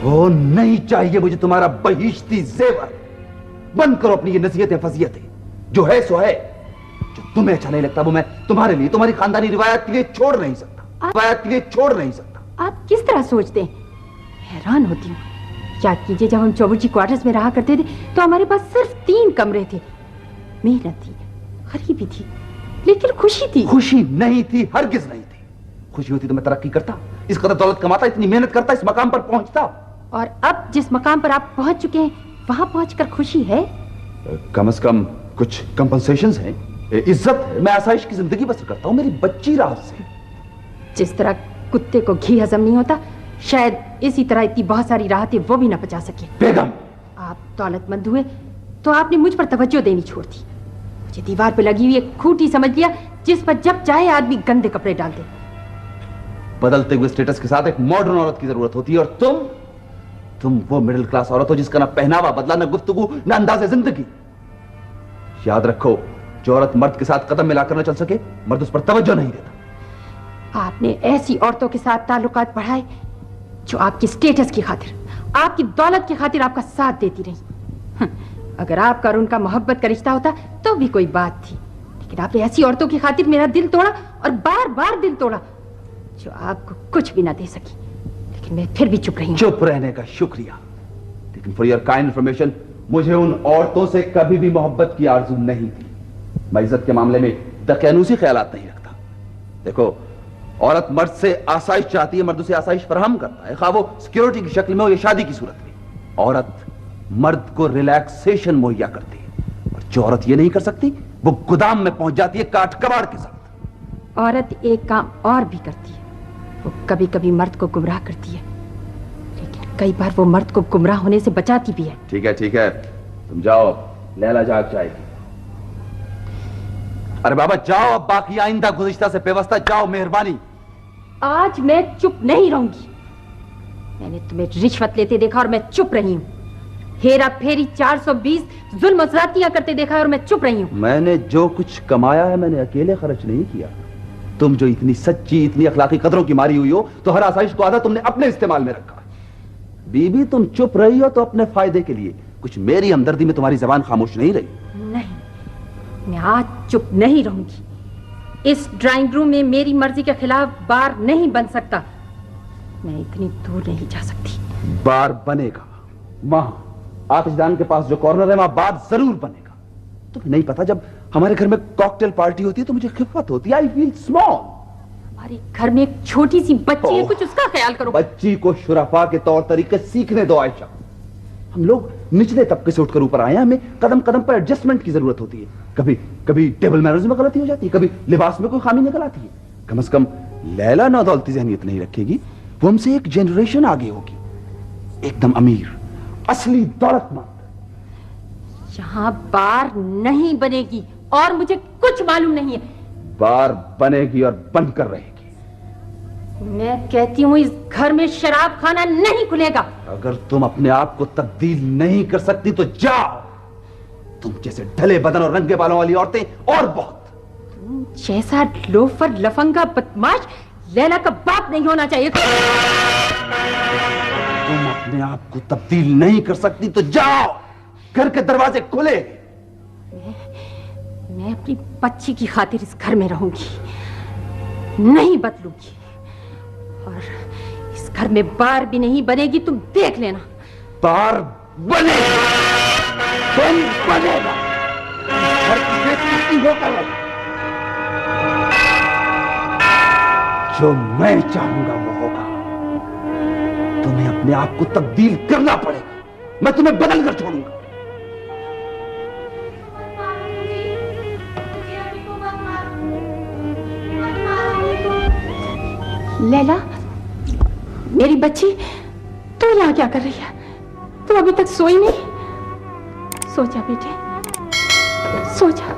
वो नहीं चाहिए मुझे तुम्हारा बहिश्ती जेवर। बंद करो अपनी ये नसीहतें फजीयतें। जो है सो है। जो तुम्हें अच्छा नहीं लगता वो मैं तुम्हारे लिए, तुम्हारी खानदानी रिवायत के लिए छोड़ नहीं सकता। रिवायत के लिए छोड़ नहीं सकता। आप किस तरह सोचते हैं? हैरान होती हूँ। याद कीजिए, जब हम चौबुर्जी क्वार्टर्स में रहा करते थे तो हमारे पास सिर्फ 3 कमरे थे। मेहनत थी, गरीबी थी, लेकिन खुशी थी। खुशी नहीं थी, हरगिज नहीं थी। खुशी होती तो मैं तरक्की करता, इस कदर दौलत कमाता, इतनी मेहनत करता, इस मकाम पर पहुंचता। और अब जिस मकाम पर आप पहुंच चुके हैं, वहां पहुंचकर खुशी है? कम से कम कुछ कंपनसेशंस हैं, इज्जत है। मैं आसाइश की जिंदगी बसर करता हूं, मेरी बच्ची राह से। जिस तरह कुत्ते को घी हजम नहीं होता, शायद इसी तरह इतनी बहुत सारी राहतें वो भी ना पचा सके। बेगम, आप दौलतमंद हुए तो आपने मुझ पर तवज्जो देनी छोड़ दी। मुझे दीवार पर लगी हुई एक खूंटी समझ लिया, जिस पर जब चाहे आदमी गंदे कपड़े डाल दे। बदलते हुए स्टेटस के साथ एक मॉडर्न औरत की जरूरत होती है, और तुम वो मिडिल क्लास औरत हो जिसका ना पहनावा बदला, ना गुफ्तगू, ना अंदाज़े जिंदगी। याद रखो, जो औरत मर्द के साथ कदम मिलाकर न चल सके, मर्द उस पर तवज्जो नहीं देता। आपने ऐसी औरतों के साथ ताल्लुकात बढ़ाए जो आपकी स्टेटस की खातिर, आपकी दौलत की खातिर आपका साथ देती रही। अगर आपका और उनका मोहब्बत का रिश्ता होता तो भी कोई बात थी, लेकिन आपने ऐसी औरतों की खातिर मेरा दिल तोड़ा, और बार बार दिल तोड़ा, जो आपको कुछ भी ना दे सकी। लेकिन मैं फिर भी चुप रही हूं। चुप रहने का शुक्रिया, लेकिन फॉर योर काइंड इंफॉर्मेशन, मुझे उन औरतों से कभी भी मोहब्बत की आरज़ू नहीं थी। मैं इज्जत के मामले में दकियानूसी ख्यालात नहीं रखता। देखो, औरत मर्द से आसाइश चाहती है, मर्द उसे आसाइश फराहम करता है, खा वो सिक्योरिटी की शक्ल में हो या शादी की सूरत में। औरत मर्द को रिलैक्सेशन मुहैया करती है, और जो औरत ये नहीं कर सकती वो गोदाम में पहुंच जाती है काट कबाड़ के साथ। औरत एक काम और भी करती है, वो कभी कभी मर्द को गुमराह करती है, लेकिन कई बार वो मर्द को गुमराह होने से बचाती भी है। ठीक है, तुम जाओ, लैला जाग जाएगी। अरे बाबा जाओ, अब बाकी आइंदा गुज़िश्ता से पेवस्ता जाओ, मेहरबानी। आज मैं चुप नहीं रहूंगी। मैंने तुम्हें रिश्वत लेते देखा और मैं चुप रही हूँ। हेरा फेरी 420 जुल्म ज़्यादतियां करते देखा और मैं चुप रही हूँ। मैंने जो कुछ कमाया है मैंने अकेले खर्च नहीं किया। तुम जो इतनी सच्ची, इतनी अखलाकी कदरों की मारी हुई हो, तो हर आसाइश को आधा तुमने अपने इस्तेमाल में रखा। बीबी, तुम चुप रही हो तो अपने फायदे के लिए, कुछ मेरी हमदर्दी में तुम्हारी जबान खामोश नहीं रही। नहीं, मैं आज चुप नहीं रहूंगी। इस ड्राइंग रूम में मेरी मर्जी के खिलाफ बार नहीं बन सकता। मैं इतनी दूर नहीं जा सकती। बार बनेगा, वहां आतिशदान के पास जो कॉर्नर है वहां बार जरूर बनेगा। तुम्हें नहीं पता, जब हमारे घर में कॉकटेल पार्टी होती है तो मुझे खिफ़त होती है। I feel small. हमारे घर में एक छोटी सी बच्ची है, कुछ उसका ख्याल करो। बच्ची को शुरफा के तौर तरीके सीखने दो आयशा। हम लोग निचले तबके से उठकर ऊपर आए हैं, हमें कदम कदम पर एडजस्टमेंट की जरूरत होती है। कभी टेबल मैनर्स में गलती हो जाती है, कभी लिबास में कोई खामी निकल आती है। कम से कम लैला नौदौलती ज़हनियत नहीं रखेगी, वो हमसे एक जनरेशन आगे होगी, एकदम अमीर, असली दौलतमंद। यहाँ बार नहीं बनेगी और मुझे कुछ मालूम नहीं है। बार बनेगी और बनकर रहेगी। मैं कहती हूँ, इस घर में शराब खाना नहीं खुलेगा। अगर तुम अपने आप को तब्दील नहीं कर सकती तो जाओ। तुम जैसे ढले बदन और रंगे बालों वाली औरतें और बहुत। तुम जैसा लोफर, लफंगा, बदमाश लैला का बाप नहीं होना चाहिए। तुम अपने आप को तब्दील नहीं कर सकती तो जाओ, घर के दरवाजे खुले। मैं अपनी बच्ची की खातिर इस घर में रहूंगी, नहीं बदलूंगी। और इस घर में बार भी नहीं बनेगी, तुम देख लेना। बार बनेगा, बनेगा। घर की बेटी होकर रहेगा। जो मैं चाहूंगा वो होगा। तुम्हें अपने आप को तब्दील करना पड़ेगा, मैं तुम्हें बदल कर छोड़ूंगा। लैला, मेरी बच्ची, तू यहाँ क्या कर रही है? तू अभी तक सोई नहीं? सो जा बेटे, सो जा।